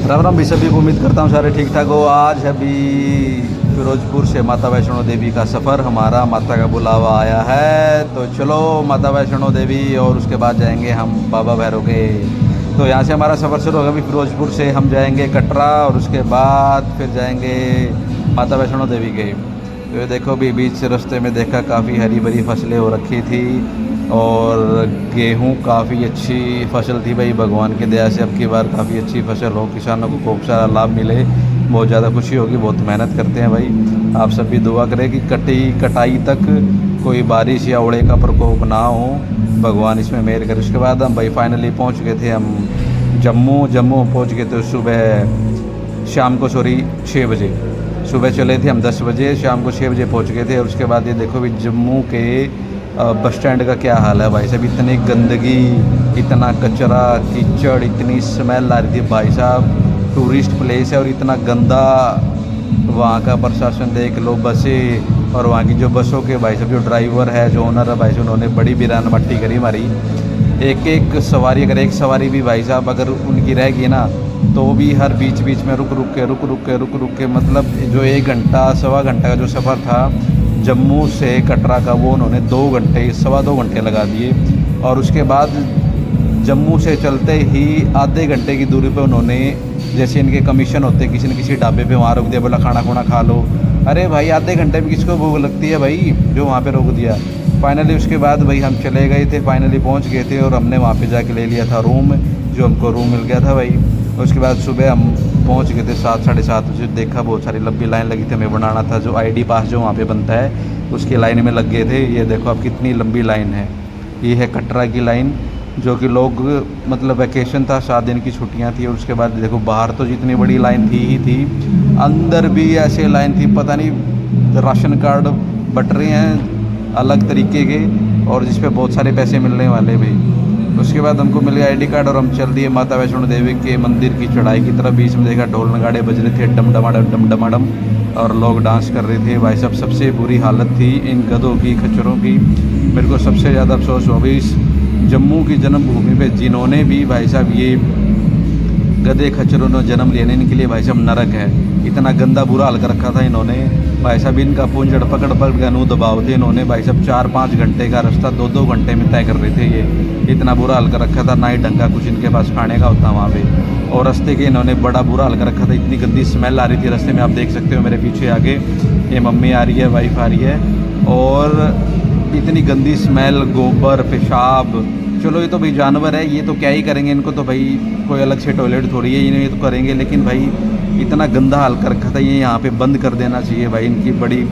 राम राम भाई, सभी को उम्मीद करता हूँ सारे ठीक ठाक हो। आज अभी फिरोजपुर से माता वैष्णो देवी का सफ़र, हमारा माता का बुलावा आया है, तो चलो माता वैष्णो देवी और उसके बाद जाएंगे हम बाबा भैरव के। तो यहाँ से हमारा सफ़र शुरू होगा। अभी फिरोजपुर से हम जाएंगे कटरा और उसके बाद फिर जाएंगे माता वैष्णो देवी के। तो ये देखो भी बीच से रास्ते में देखा काफ़ी हरी भरी फसलें हो रखी थी और गेहूं काफ़ी अच्छी फसल थी भाई। भगवान की दया से अब की बार काफ़ी अच्छी फसल हो, किसानों को खूब सारा लाभ मिले, बहुत ज़्यादा खुशी होगी। बहुत मेहनत करते हैं भाई। आप सब भी दुआ करें कि कटाई तक कोई बारिश या ओले का प्रकोप ना हो, भगवान इसमें मेहर करे। उसके बाद हम भाई फाइनली पहुंच गए थे हम जम्मू पहुंच गए थे सुबह शाम को 6 बजे। सुबह चले थे हम 10 बजे, शाम को 6 बजे पहुंच गए थे। और उसके बाद ये देखो भी जम्मू के बस स्टैंड का क्या हाल है भाई साहब। इतनी गंदगी, इतना कचरा कीचड़, इतनी स्मेल आ रही थी भाई साहब। टूरिस्ट प्लेस है और इतना गंदा। वहाँ का प्रशासन देख लो, बसें और वहाँ की जो बसों के भाई साहब जो ड्राइवर है, जो ओनर है भाई साहब, उन्होंने बड़ी बिरान मट्टी करी हमारी। एक सवारी, अगर एक सवारी भी भाई साहब अगर उनकी रह गई ना, तो भी हर बीच बीच में रुक रुक के मतलब जो 1 घंटा सवा घंटा का जो सफ़र था जम्मू से कटरा का, वो उन्होंने 2 घंटे सवा 2 घंटे लगा दिए। और उसके बाद जम्मू से चलते ही आधे घंटे की दूरी पे उन्होंने, जैसे इनके कमीशन होते किसी न किसी ढाबे पे, वहाँ रोक दिया, बोला खाना खुना खा लो। अरे भाई आधे घंटे में किसको भूख लगती है भाई, जो वहाँ पे रोक दिया। फाइनली उसके बाद भाई हम चले गए थे, फाइनली पहुँच गए थे और हमने वहाँ पे जाके ले लिया था रूम, जो हमको रूम मिल गया था भाई। उसके बाद सुबह हम पहुँच गए थे 7 साढ़े 7 बजे। देखा बहुत सारी लंबी लाइन लगी थी, हमें बनाना था जो ID पास जो वहाँ पे बनता है, उसकी लाइन में लग गए थे। ये देखो अब कितनी लंबी लाइन है। ये है कटरा की लाइन, जो कि लोग मतलब वैकेशन था, 7 दिन की छुट्टियां थी। और उसके बाद देखो बाहर तो जितनी बड़ी लाइन थी ही थी, अंदर भी ऐसे लाइन थी, पता नहीं राशन कार्ड बट रहे हैं अलग तरीके के, और जिस पे बहुत सारे पैसे मिलने वाले भी। उसके बाद हमको मिल गया ID कार्ड और हम चल दिए माता वैष्णो देवी के मंदिर की चढ़ाई की तरफ। बीच में देखा ढोल नगाड़े बज रहे थे, डम डमाडम, और लोग डांस कर रहे थे भाई साहब। सबसे बुरी हालत थी इन गधों की, खच्चरों की। मेरे को सबसे ज़्यादा अफसोस हो भी इस जम्मू की जन्मभूमि पे जिन्होंने भी भाई साहब ये गधे खच्चरों ने जन्म लिया, इनके लिए भाई साहब नरक है। इतना गंदा बुरा हाल कर रखा था इन्होंने भाई साहब। इनका पूंजड़ पकड़ के अनु दबाव थे इन्होंने भाई साहब। 4-5 घंटे का रास्ता 2-2 घंटे में तय कर रहे थे ये। इतना बुरा हाल कर रखा था, ना ही ढंग का कुछ इनके पास खाने का होता वहाँ पे। और रास्ते के इन्होंने बड़ा बुरा हाल कर रखा था। इतनी गंदी स्मेल आ रही थी रास्ते में, आप देख सकते हो मेरे पीछे आगे ये मम्मी आ रही है, वाइफ आ रही है, और इतनी गंदी स्मेल, गोबर, पेशाब। चलो ये तो भाई जानवर है, ये तो क्या ही करेंगे, इनको तो भाई कोई अलग से टॉयलेट थोड़ी है, इन्हें ये तो करेंगे। लेकिन भाई इतना गंदा हाल कर रखा था, ये यहाँ पे बंद कर देना चाहिए भाई। इनकी बड़ी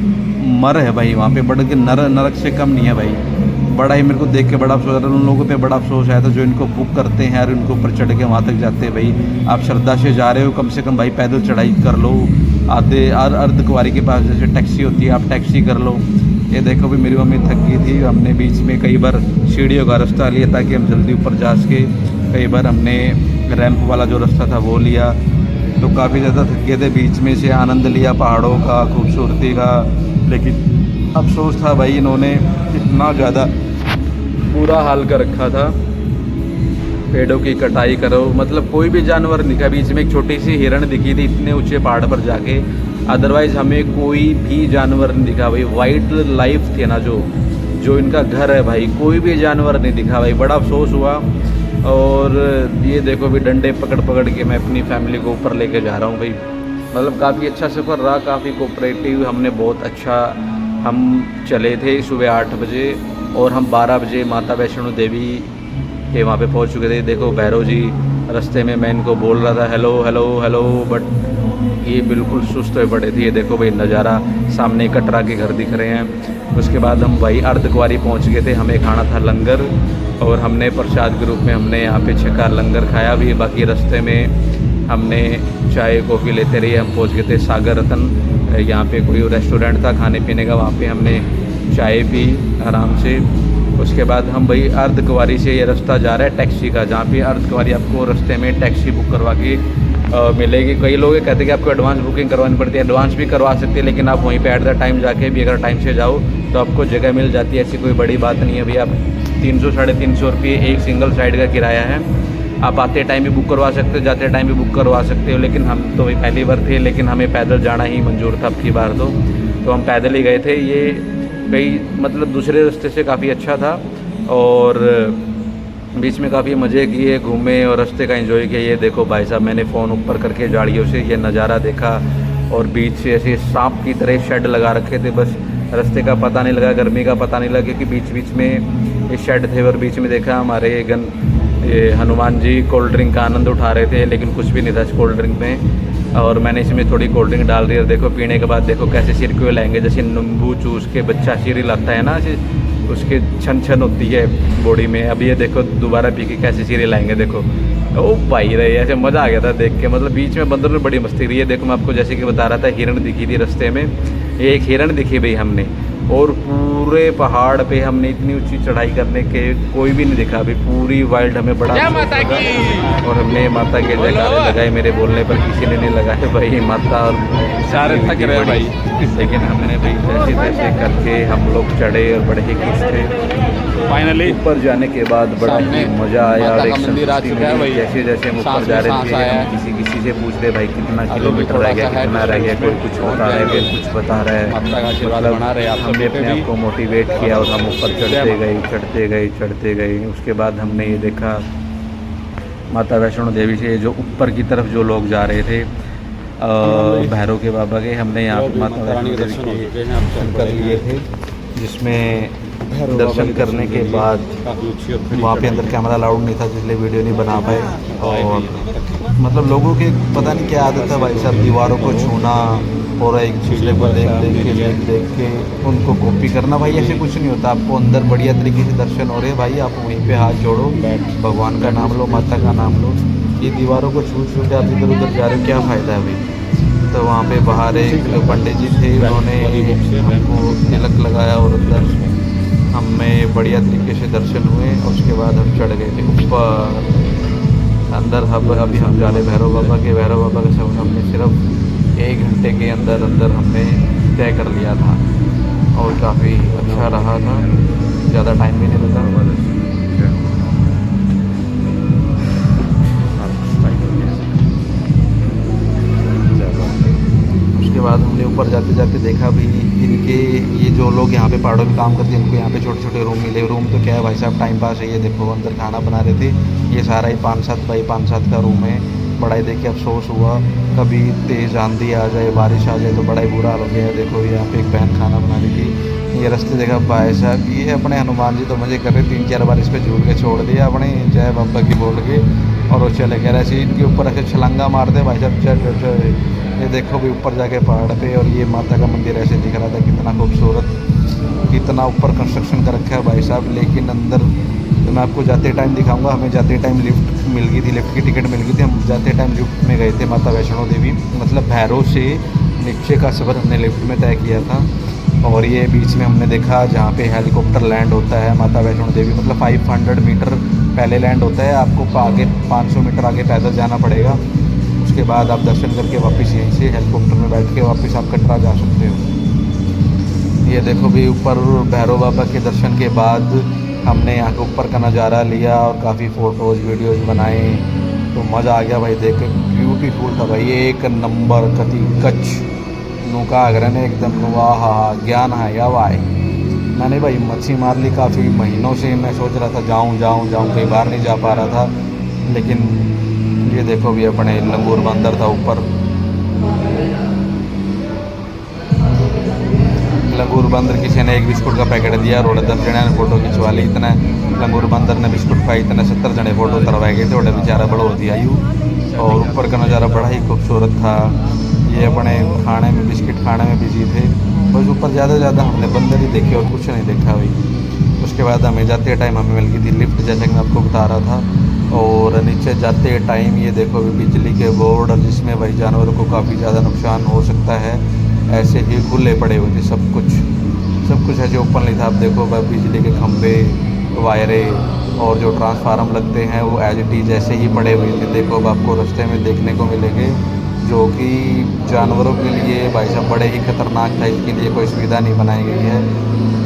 मर है भाई वहाँ पे, बड़ के नरक से कम नहीं है भाई। बड़ा ही मेरे को देख के बड़ा अफसोस है। उन लोगों पे बड़ा अफसोस आया था जो इनको बुक करते हैं और इनको ऊपर चढ़ के वहाँ तक जाते हैं भाई। आप श्रद्धा से जा रहे हो, कम से कम भाई पैदल चढ़ाई कर लो। आधे अर्धकुंवारी के पास जैसे टैक्सी होती है, आप टैक्सी कर लो। ये देखो भी मेरी मम्मी थक गई थी, हमने बीच में कई बार सीढ़ियों का रास्ता लिया ताकि हम जल्दी ऊपर जा सके। कई बार हमने रैंप वाला जो रास्ता था वो लिया, तो काफ़ी ज़्यादा थक गए थे। बीच में से आनंद लिया पहाड़ों का, खूबसूरती का। लेकिन अफसोस था भाई, इन्होंने इतना ज़्यादा बुरा हाल कर रखा था। पेड़ों की कटाई करो, मतलब कोई भी जानवर दिखा। बीच में एक छोटी सी हिरण दिखी थी इतने ऊंचे पहाड़ पर जाके, अदरवाइज़ हमें कोई भी जानवर नहीं दिखा भाई। वाइल्ड लाइफ थी ना जो इनका घर है भाई, कोई भी जानवर नहीं दिखा भाई। बड़ा अफसोस हुआ। और ये देखो भी डंडे पकड़ के मैं अपनी फैमिली को ऊपर लेके जा रहा हूँ भाई। मतलब काफ़ी अच्छा सफ़र रहा, काफ़ी कोऑपरेटिव। हमने बहुत अच्छा, हम चले थे सुबह 8 बजे और हम 12 बजे माता वैष्णो देवी के वहाँ पे पहुँच चुके थे। देखो भैरव जी रास्ते में, मैं इनको बोल रहा था हेलो हेलो हेलो, बट ये बिल्कुल सुस्त हुए पड़े थे। ये देखो भाई नज़ारा, सामने कटरा के घर दिख रहे हैं। उसके बाद हम भाई अर्धकुंवारी पहुँच गए थे। हमें खाना था लंगर, और हमने प्रसाद के रूप में हमने यहाँ पे 6 का लंगर खाया भी। बाकी रास्ते में हमने चाय कॉफ़ी लेते रहे। हम पहुँच गए थे सागर रतन, यहाँ पे कोई रेस्टोरेंट था खाने पीने का, वहाँ पे हमने चाय पी आराम से। उसके बाद हम भाई अर्धकुंवारी से, ये रास्ता जा रहा है टैक्सी का, जहाँ पे अर्धकुंवारी आपको रास्ते में टैक्सी बुक करवा के मिलेगी। कई लोग कहते हैं कि आपको एडवांस बुकिंग करवानी पड़ती है, एडवांस भी करवा सकते हैं, लेकिन आप वहीं पे एट द टाइम जाके भी अगर टाइम से जाओ तो आपको जगह मिल जाती है। ऐसी कोई बड़ी बात नहीं है भैया। 300 साढ़े 300 रुपये एक सिंगल साइड का किराया है। आप आते टाइम भी बुक करवा सकते हो, जाते टाइम भी बुक करवा सकते हो। लेकिन हम तो पहली बार थे, लेकिन हमें पैदल जाना ही मंजूर था अब की बार तो हम पैदल ही गए थे। ये कई मतलब दूसरे रास्ते से काफ़ी अच्छा था और बीच में काफ़ी मज़े किए, घूमे और रास्ते का एंजॉय किया। ये देखो भाई साहब, मैंने फ़ोन ऊपर करके गाड़ियों से ये नज़ारा देखा और बीच से ऐसे सांप की तरह शेड लगा रखे थे, बस रास्ते का पता नहीं लगा, गर्मी का पता नहीं लगा, क्योंकि बीच बीच में ये शेड थे। और बीच में देखा हमारे ये हनुमान जी कोल्ड ड्रिंक का आनंद उठा रहे थे, लेकिन कुछ भी नहीं था इस कोल्ड ड्रिंक में। और मैंने इसमें थोड़ी कोल्ड ड्रिंक डाल दी और देखो पीने के बाद देखो कैसे सिर क्यों लाएंगे, जैसे नींबू चूस के बच्चा सिर लाता है ना, उसके छन छन होती है बॉडी में। अब ये देखो दोबारा पी के कैसे सिर लाएंगे, देखो ओ भाई रहे, ऐसे मज़ा आ गया था देख के। मतलब बीच में बंदरों ने बड़ी मस्ती रही है। देखो मैं आपको जैसे कि बता रहा था, हिरण दिखी थी रास्ते में, ये एक हिरण दिखी भाई हमने। और पूरे पहाड़ पे हमने इतनी ऊंची चढ़ाई करने के कोई भी नहीं दिखा अभी, पूरी वाइल्ड हमें बड़ा माता की। और हमने माता के जयकारे लगाए, मेरे बोलने पर किसी ने नहीं लगाए भाई, माता और सारे थक रहे भाई। लेकिन हमने भाई जैसे तैसे करके हम लोग चढ़े और बड़े ही खुश थे। फाइनली ऊपर जाने के बाद बड़ा ही मज़ा आया और एक मंदिर आ चुका है भाई। जैसे जैसे हम ऊपर जा रहे थे हम किसी से पूछते भाई कितना किलोमीटर रह गया, कितना रह गया, कोई कुछ बता रहा है, कोई कुछ बता रहा है। माता का आशीर्वाद बना रहे आप हमने अपने आप को मोटिवेट किया और हम ऊपर चढ़ते गए। उसके बाद हमने ये देखा माता वैष्णो देवी से जो ऊपर की तरफ जो लोग जा रहे थे भैरव के बाबा के, हमने यहाँ पे माता वैष्णो देवी के दर्शन कर लिए थे, जिसमें दर्शन करने के बाद वहाँ पे अंदर कैमरा अलाउड नहीं था, इसलिए वीडियो नहीं बना पाए। और मतलब लोगों के पता नहीं क्या आदत है भाई साहब, दीवारों को छूना और एक दूसरे को देख के उनको कॉपी करना। भाई ऐसे कुछ नहीं होता, आपको अंदर बढ़िया तरीके से दर्शन हो रहे हैं भाई, आप वहीं पे हाथ जोड़ो, भगवान का नाम लो, माता का नाम लो। ये दीवारों को छू के आप इधर उधर जा रहे हो, क्या फ़ायदा है भाई। तो वहाँ पे बाहर एक पंडित जी थे, उन्होंने हमको तिलक लगाया और अंदर हमें बढ़िया तरीके से दर्शन हुए। और उसके बाद हम चढ़ गए थे ऊपर अंदर। अभी हम जा रहे भैरव बाबा के सफ़र हमने सिर्फ 1 घंटे के अंदर हमने तय कर लिया था और काफ़ी अच्छा रहा था, ज़्यादा टाइम भी नहीं लगा। उसके बाद हमने ऊपर जाते जाते देखा भी इनके ये जो लोग यहाँ पे पहाड़ों में काम करते हैं, इनको यहाँ पे छोटे छोटे रूम मिले। रूम तो क्या है भाई साहब, टाइम पास है। ये देखो अंदर खाना बना रहे थे, ये सारा ही 5-7 बाई 5-7 का रूम है। बड़ा ही देखिए अफसोस हुआ, कभी तेज़ आंधी आ जाए, बारिश आ जाए तो बड़ा ही बुरा हाल हो गया। देखो यहाँ पे एक बहन खाना बना रही थी। ये रास्ते देखा भाई साहब, ये अपने हनुमान जी तो मज़े कर रहे, 3-4 बार इस पर झूल के छोड़ दिया अपने जय बाबा की बोल के, और वो चले गए ऐसे इनके ऊपर ऐसे छलंगा मारते भाई साहब। चल ये देखो भी ऊपर जाके पहाड़ पे, और ये माता का मंदिर ऐसे दिख रहा था, कितना खूबसूरत, कितना ऊपर कंस्ट्रक्शन कर रखा है भाई साहब। लेकिन अंदर तो मैं आपको जाते टाइम दिखाऊंगा। हमें जाते टाइम लिफ्ट मिल गई थी, लिफ्ट की टिकट मिल गई थी। हम जाते टाइम लिफ्ट में गए थे माता वैष्णो देवी, मतलब भैरव से नीचे का सफ़र हमने लिफ्ट में तय किया था। और ये बीच में हमने देखा जहाँ पे हेलीकॉप्टर लैंड होता है माता वैष्णो देवी, मतलब 500 मीटर पहले लैंड होता है, आपको आगे 500 मीटर आगे पैदल जाना पड़ेगा। उसके बाद आप दर्शन करके वापस यहीं से हेलीकॉप्टर में बैठ के वापस आप कटरा जा सकते हो। ये देखो भी ऊपर भैरव बाबा के दर्शन के बाद हमने यहाँ के ऊपर का नज़ारा लिया और काफ़ी फ़ोटोज़ वीडियोज़ बनाए, तो मज़ा आ गया भाई देख के। ब्यूटीफुल था भाई, एक नंबर कति कच्छ नूका अगर ने एकदम नुआ हा ज्ञान है या वाई। मैंने भाई मच्छी मार ली, काफ़ी महीनों से मैं सोच रहा था जाऊँ कई बार नहीं जा पा रहा था। लेकिन ये देखो भी अपने लंगूर बंदर था ऊपर, लंगूर बंदर किसी ने एक बिस्कुट का पैकेट दिया, रोड़े 10 जने ने फ़ोटो खिंचवा ली। इतने लंगूर बंदर ने बिस्कुट खाई, इतने 70 जने फ़ोटो तरवाए गए थे, बड़े बेचारा बड़ा होती आयु। और ऊपर का नज़ारा बड़ा ही खूबसूरत था। ये अपने खाने में बिस्किट खाने में बिजी थे, बस ऊपर ज़्यादा हमने बंदर ही देखे और कुछ नहीं देखा भाई। उसके बाद हमें जाते टाइम हमें मिल गई थी लिफ्ट, जैसे कि मैं आपको बता रहा था। और नीचे जाते टाइम ये देखो बिजली के बोर्ड, और जिसमें भाई जानवरों को काफ़ी ज़्यादा नुकसान हो सकता है, ऐसे ही खुले पड़े हुए थे सब कुछ ऐसे ओपन नहीं था। आप देखो भाई बिजली के खंभे, वायरें और जो ट्रांसफार्मर लगते हैं वो एज इट इज़ ऐसे ही पड़े हुए थे। देखो अब आपको रास्ते में देखने को मिलेंगे जो कि जानवरों के लिए भाई साहब बड़े ही ख़तरनाक था। इसके लिए कोई सुविधा नहीं बनाई गई है।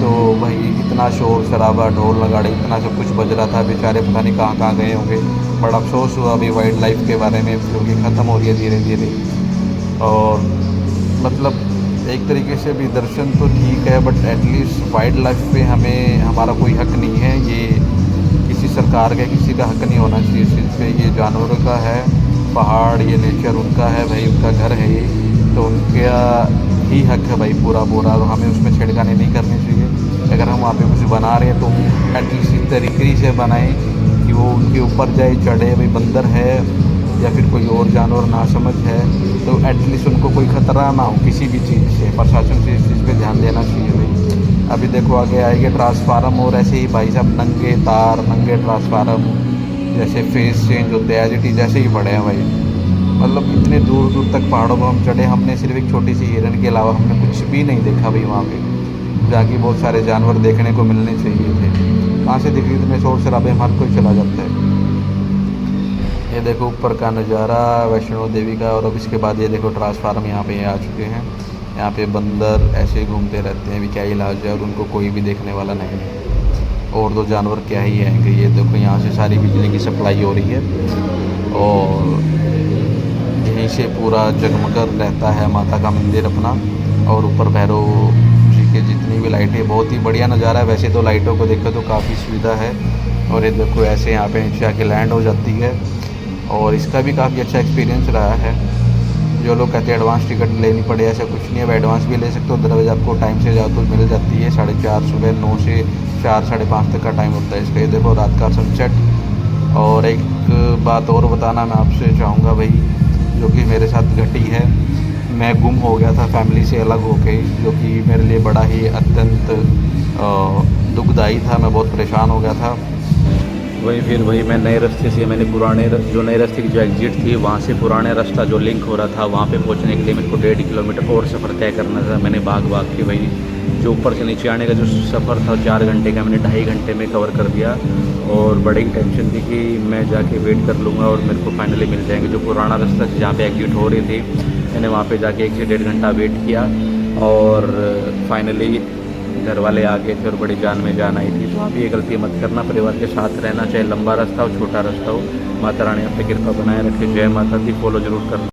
तो भाई इतना शोर शराबा, ढोल नगाड़े, इतना सब कुछ बज रहा था, बेचारे पता नहीं कहाँ कहाँ गए होंगे। बड़ा अफसोस हुआ अभी वाइल्ड लाइफ के बारे में, क्योंकि ख़त्म हो रही है धीरे धीरे। और मतलब एक तरीके से भी दर्शन तो ठीक है, बट एटलीस्ट वाइल्ड लाइफ पे हमें हमारा कोई हक नहीं है। ये किसी सरकार का, किसी का हक नहीं होना चाहिए इस चीज़ पे। ये जानवरों का है, पहाड़, ये नेचर उनका है भाई, उनका घर है ये, तो उनका ही हक है भाई पूरा पूरा। तो हमें उसमें छेड़खानी नहीं करनी चाहिए। अगर हम वहाँ पे कुछ बना रहे हैं तो एटलीस्ट इस तरीके से बनाएं कि वो उनके ऊपर जाए, चढ़े। भाई बंदर है या फिर कोई और जानवर नासमझ है, तो एटलीस्ट उनको कोई ख़तरा ना हो किसी भी चीज़ से। प्रशासन से इस चीज़ पे ध्यान देना चाहिए भाई। अभी देखो आगे आएंगे ट्रांसफार्म, और ऐसे ही भाई साहब नंगे तार, नंगे ट्रांसफार्म, जैसे फेस चेंज होते हैं, एज इट इज़ जैसे ही पड़े हैं भाई। मतलब इतने दूर दूर तक पहाड़ों पर हम चढ़े, हमने सिर्फ एक छोटी सी हिरन के अलावा हमने कुछ भी नहीं देखा भाई वहाँ पे। जाके बहुत सारे जानवर देखने को मिलने चाहिए थे, कहाँ से दिख रही थी। मैं शोर शराबे हर कोई चला जाता है। ये देखो ऊपर का नज़ारा वैष्णो देवी का। और अब इसके बाद ये देखो ट्रांसफार्म यहाँ पे आ चुके हैं। यहाँ पे बंदर ऐसे घूमते रहते हैं, भी क्या इलाज है, और उनको कोई भी देखने वाला नहीं है। और तो जानवर क्या ही आएंगे। ये देखो यहाँ से सारी बिजली की सप्लाई हो रही है, और यहीं से पूरा जगमगर रहता है माता का मंदिर अपना। और ऊपर भैरव जी के जितनी भी लाइटें, बहुत ही बढ़िया नज़ारा है। वैसे तो लाइटों को देखो तो काफ़ी सुविधा है। और ये देखो ऐसे यहाँ पे नीचे आके लैंड हो जाती है, और इसका भी काफ़ी अच्छा एक्सपीरियंस रहा है। जो लोग कहते हैं एडवांस टिकट लेनी पड़े, ऐसा कुछ नहीं है। अब एडवांस भी ले सकते हो, अदरवाइज आपको टाइम से जाओ तो मिल जाती है। 4:30 सुबह 9 से 4 साढ़े 5 तक का टाइम होता है इसका। ये देखो रात का सनसेट। और एक बात और बताना मैं आपसे चाहूँगा भाई, जो कि मेरे साथ घटी है। मैं गुम हो गया था फैमिली से अलग होके, जो कि मेरे लिए बड़ा ही अत्यंत दुखदाई था। मैं बहुत परेशान हो गया था। वही फिर वही मैं नए रास्ते से, मैंने पुराने जो नए रास्ते की जो एग्जिट थी वहाँ से पुराने रास्ता जो लिंक हो रहा था वहाँ पे पहुँचने के लिए मेरे को 1.5 किलोमीटर और सफ़र तय करना था। मैंने भाग के भाई जो ऊपर से नीचे आने का जो सफ़र था 4 घंटे का, मैंने 2.5 घंटे में कवर कर दिया। और बड़ी टेंशन थी कि मैं जाके वेट कर लूँगा और मेरे को फाइनली मिल जाएंगे। जो पुराना रास्ता जहाँ पे एग्जिट हो रही थी, मैंने वहाँ पे जाके 1 से 1.5 घंटा वेट किया, और फाइनली घर वाले आ गए थे और बड़ी जान में जान आई थी। तो आप ये गलती मत करना, परिवार के साथ रहना, चाहे लंबा रास्ता हो छोटा रास्ता हो। माता रानी आप पे कृपा बनाए रखे। जय माता दी। फॉलो जरूर करना।